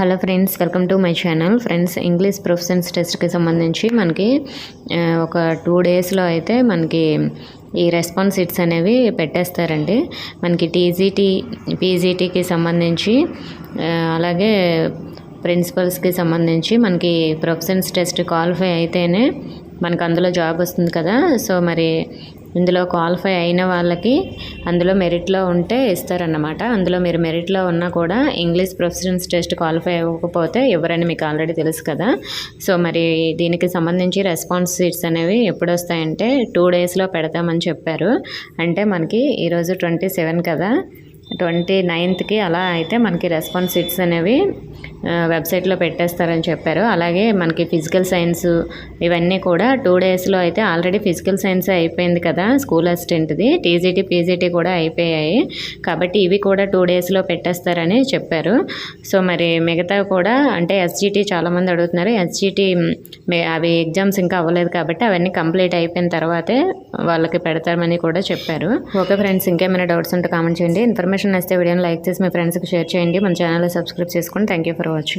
Hello friends, welcome to my channel. Friends, English professions టెస్ట్కి సంబంధించి మనకి ఒక 2 డేస్లో అయితే మనకి ఈ రెస్పాన్స్ షీట్స్ అనేవి పెట్టేస్తారండి. మనకి టీజీటీ పీజీటీకి సంబంధించి అలాగే ప్రిన్సిపల్స్కి సంబంధించి మనకి ప్రొఫెషన్స్ టెస్ట్ క్వాలిఫై అయితేనే మనకు అందులో జాబ్ వస్తుంది కదా. సో మరి ఇందులో క్వాలిఫై అయిన వాళ్ళకి అందులో మెరిట్లో ఉంటే ఇస్తారన్నమాట. అందులో మీరు మెరిట్లో ఉన్నా కూడా ఇంగ్లీష్ ప్రొఫెషన్స్ టెస్ట్ క్వాలిఫై అవ్వకపోతే ఎవరని మీకు ఆల్రెడీ తెలుసు కదా. సో మరి దీనికి సంబంధించి రెస్పాన్స్ షీట్స్ అనేవి ఎప్పుడు వస్తాయంటే 2 డేస్లో పెడతామని చెప్పారు. అంటే మనకి ఈరోజు 27 కదా, 29కి అలా అయితే మనకి రెస్పాన్స్ షీట్స్ అనేవి వెబ్సైట్లో పెట్టేస్తారని చెప్పారు. అలాగే మనకి ఫిజికల్ సైన్స్ ఇవన్నీ కూడా 2 డేస్లో అయితే ఆల్రెడీ ఫిజికల్ సైన్స్ అయిపోయింది కదా, స్కూల్ అసిస్టెంట్ది. టీజీటీ పీజీటీ కూడా అయిపోయాయి కాబట్టి ఇవి కూడా 2 డేస్లో పెట్టేస్తారని చెప్పారు. సో మరి మిగతా కూడా అంటే ఎస్జీటీ చాలామంది అడుగుతున్నారు. ఎస్జీటీ అవి ఎగ్జామ్స్ ఇంకా అవ్వలేదు కాబట్టి అవన్నీ కంప్లీట్ అయిపోయిన తర్వాతే వాళ్ళకి పెడతామని కూడా చెప్పారు. ఓకే ఫ్రెండ్స్, ఇంకేమైనా డౌట్స్ ఉంటే కామెంట్ చేయండి. ఇన్ఫర్మేషన్ నచ్చితే వీడియోని లైక్ చేసి మీ ఫ్రెండ్స్కి షేర్ చేయండి. మన ఛానల్ సబ్స్క్రైబ్ చేసుకోండి. Thank you for watching.